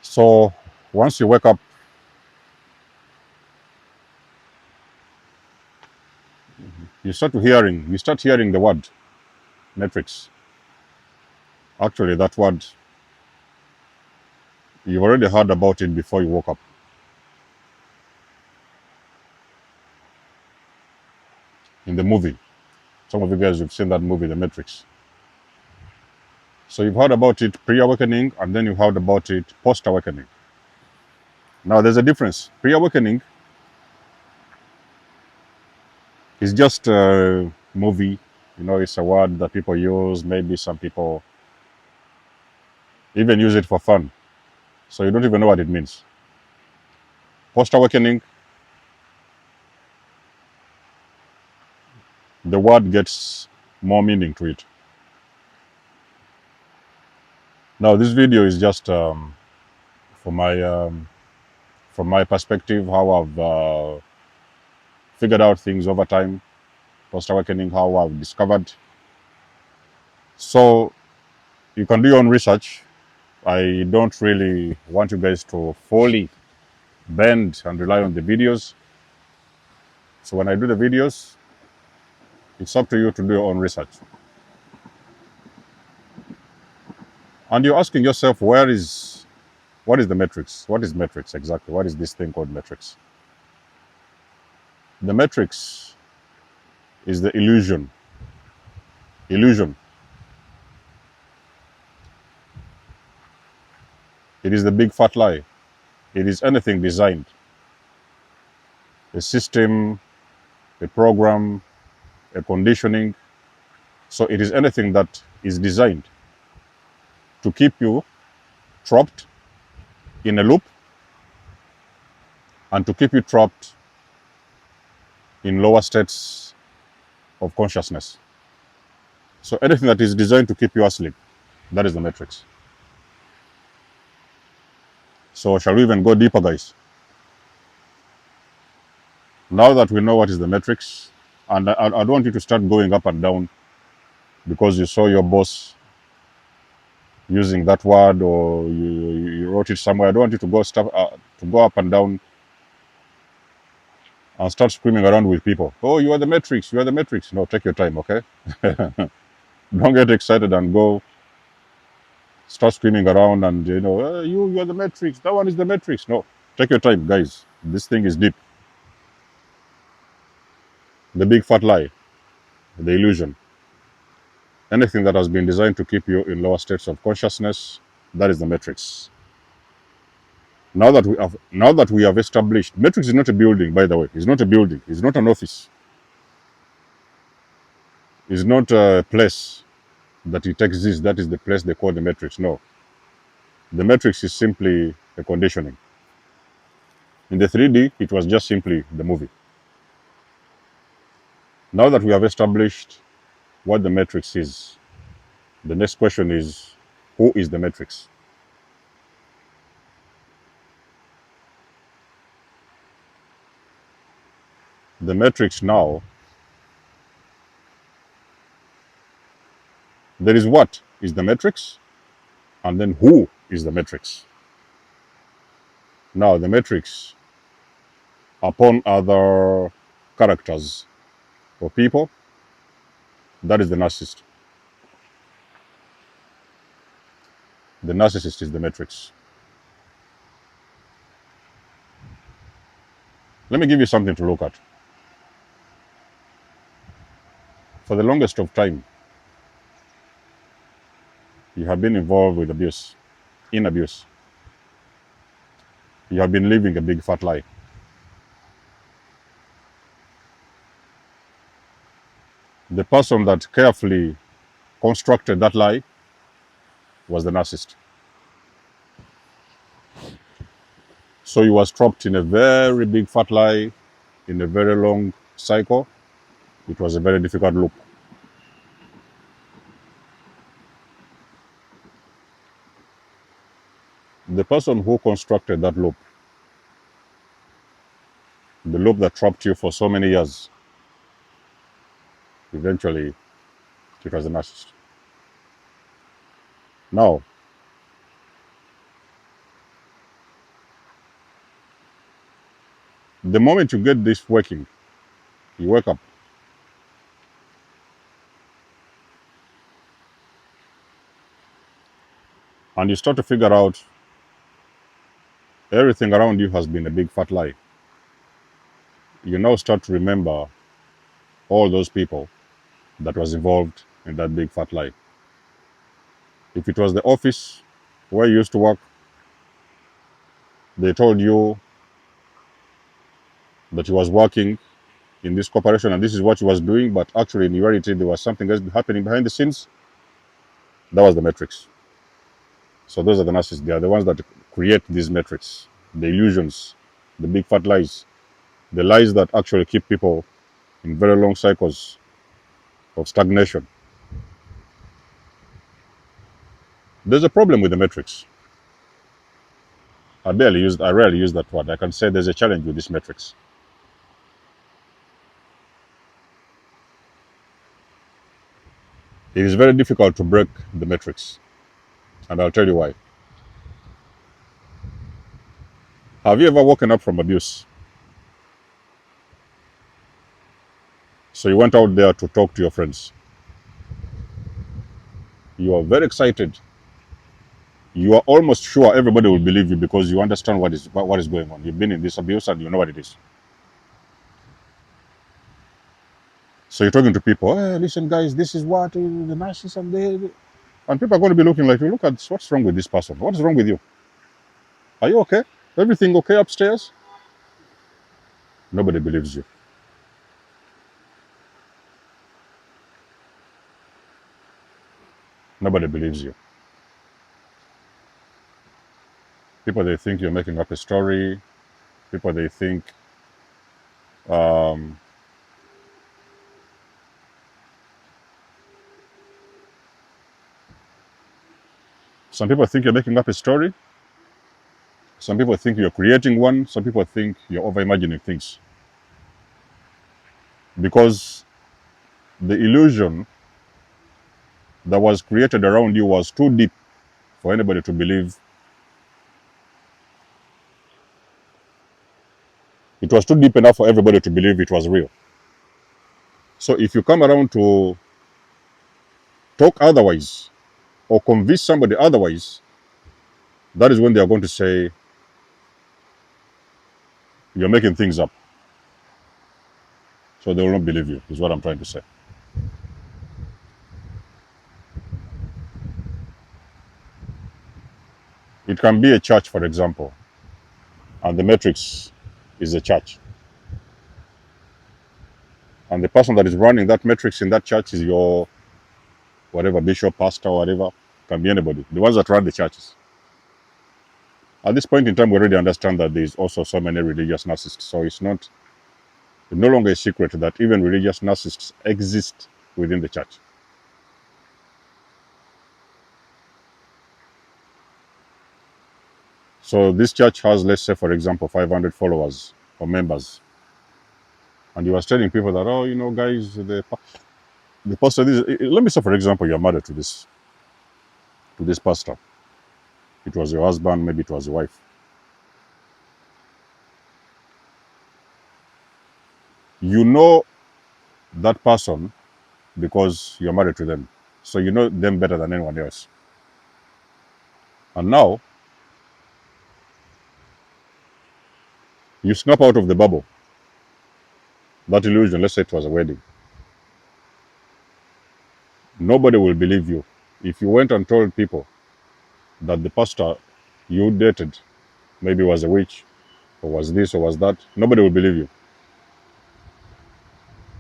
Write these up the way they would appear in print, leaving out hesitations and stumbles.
So once you wake up, you start hearing the word matrix. Actually, that word, you've already heard about it before you woke up. In the movie, some of you guys have seen that movie, The Matrix. So you've heard about it pre-awakening, and then you've heard about it post-awakening. Now there's a difference. Pre-awakening is just a movie. It's a word that people use. Maybe some people even use it for fun. So you don't even know what it means. Post-awakening, the word gets more meaning to it. Now this video is just from my perspective, how I've figured out things over time, post-awakening, how I've discovered. So you can do your own research. I don't really want you guys to fully bend and rely on the videos. So when I do the videos, it's up to you to do your own research. And you're asking yourself, what is the matrix? What is matrix exactly? What is this thing called matrix? The matrix is the illusion. Illusion. It is the big fat lie. It is anything designed. A system, a program, a conditioning. So it is anything that is designed to keep you trapped in a loop and to keep you trapped in lower states of consciousness. So anything that is designed to keep you asleep, that is the matrix. So shall we even go deeper, guys? Now that we know what is the matrix, and I don't want you to start going up and down because you saw your boss using that word or you wrote it somewhere. I don't want you to go up and down and start screaming around with people. Oh, you are the matrix. You are the matrix. No, take your time, okay? Don't get excited and go start screaming around and you are the matrix. That one is the matrix. No, take your time, guys. This thing is deep. The big fat lie, the illusion. Anything that has been designed to keep you in lower states of consciousness, that is the matrix. Now that we have established, matrix is not a building, by the way. It's not a building. It's not an office. It's not a place that it exists. That is the place they call the matrix. No, the matrix is simply a conditioning. In the 3D, it was just simply the movie. Now that we have established what the matrix is, the next question is, who is the matrix? The matrix now, there is what is the matrix, and then who is the matrix. Now, the matrix, upon other characters or people, that is the narcissist. The narcissist is the matrix. Let me give you something to look at. For the longest of time, you have been involved with abuse, in abuse. You have been living a big fat lie. The person that carefully constructed that lie was the narcissist. So he was trapped in a very big fat lie, in a very long cycle. It was a very difficult loop. The person who constructed that loop, the loop that trapped you for so many years, eventually it was the narcissist. Now, The moment you get this working, you wake up and you start to figure out everything around you has been a big fat lie. You now start to remember all those people that was involved in that big fat lie. If it was the office where you used to work, they told you that he was working in this corporation and this is what he was doing, but actually in reality there was something else happening behind the scenes. That was the metrics. So those are the narcissists. They are the ones that create these metrics, the illusions, the big fat lies, the lies that actually keep people in very long cycles of stagnation. There's a problem with the metrics. I rarely use that word. I can say there's a challenge with these metrics. It is very difficult to break the metrics, and I'll tell you why. Have you ever woken up from abuse? So you went out there to talk to your friends. You are very excited. You are almost sure everybody will believe you because you understand what is going on. You've been in this abuse and you know what it is. So you're talking to people. Hey, listen, guys, this is what the narcissists and people are going to be looking like you. Look at what's wrong with this person. What's wrong with you? Are you okay? Everything okay upstairs? Nobody believes you. Nobody believes you. People, they think you're making up a story. People, they think um, some people think you're making up a story. Some people think you're creating one. Some people think you're over imagining things. Because the illusion that was created around you was too deep for anybody to believe. It was too deep enough for everybody to believe it was real. So if you come around to talk otherwise or convince somebody otherwise, that is when they are going to say you're making things up. So they will not believe you, is what I'm trying to say. It can be a church, for example, and the matrix is a church. And the person that is running that matrix in that church is your whatever bishop, pastor, whatever. Can be anybody. The ones that run the churches. At this point in time, we already understand that there is also so many religious narcissists. So it's no longer a secret that even religious narcissists exist within the church. So this church has, let's say, for example, 500 followers or members. And you are telling people that, oh, guys, the pastor, let me say, for example, you're married to this pastor. It was your husband, maybe it was your wife. You know that person because you're married to them. So you know them better than anyone else. And now, you snap out of the bubble. That illusion, let's say it was a wedding. Nobody will believe you. If you went and told people that the pastor you dated maybe was a witch, or was this, or was that, nobody will believe you.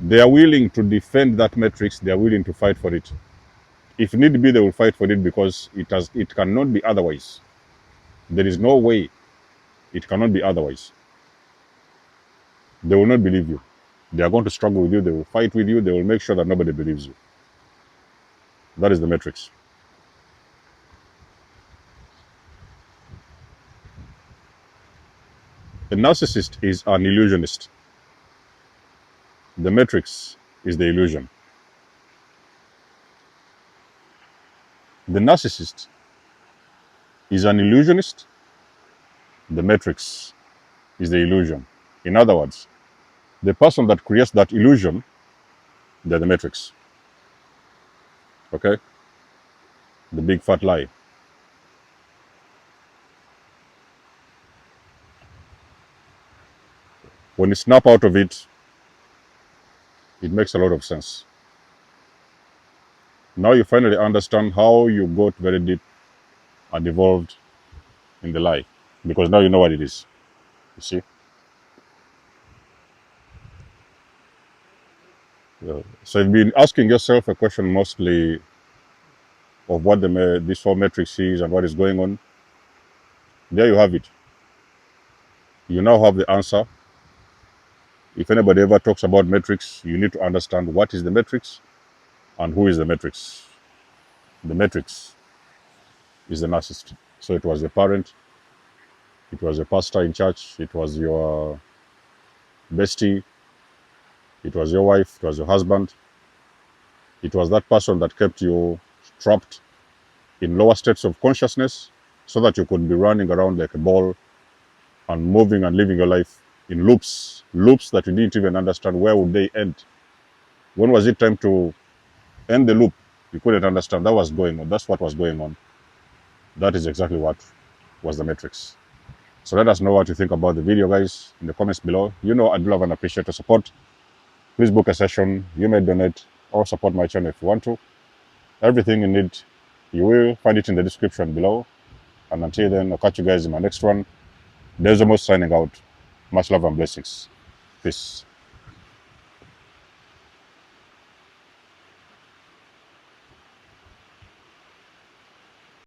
They are willing to defend that matrix. They are willing to fight for it. If need be, they will fight for it because it cannot be otherwise. There is no way it cannot be otherwise. They will not believe you. They are going to struggle with you. They will fight with you. They will make sure that nobody believes you. That is the matrix. A narcissist is an illusionist. The matrix is the illusion. The narcissist is an illusionist. The matrix is the illusion. In other words, the person that creates that illusion, they're the matrix. Okay? The big fat lie. When you snap out of it, it makes a lot of sense. Now you finally understand how you got very deep and evolved in the lie, because now you know what it is. You see? So you've been asking yourself a question mostly of what this whole matrix is and what is going on. There you have it. You now have the answer. If anybody ever talks about matrix, you need to understand what is the matrix and who is the matrix. The matrix is the narcissist. So it was the parent, it was a pastor in church, it was your bestie, it was your wife, it was your husband. It was that person that kept you trapped in lower states of consciousness so that you could be running around like a ball and moving and living your life in loops that you didn't even understand where would they end. When was it time to end the loop? You couldn't understand. That was going on. That's what was going on. That is exactly what was the matrix. So let us know what you think about the video, guys, in the comments below. You know I'd love and appreciate your support. Please book a session. You may donate or support my channel if you want to. Everything you need, you will find it in the description below. And until then, I'll catch you guys in my next one. There's almost signing out. Much love and blessings. Peace.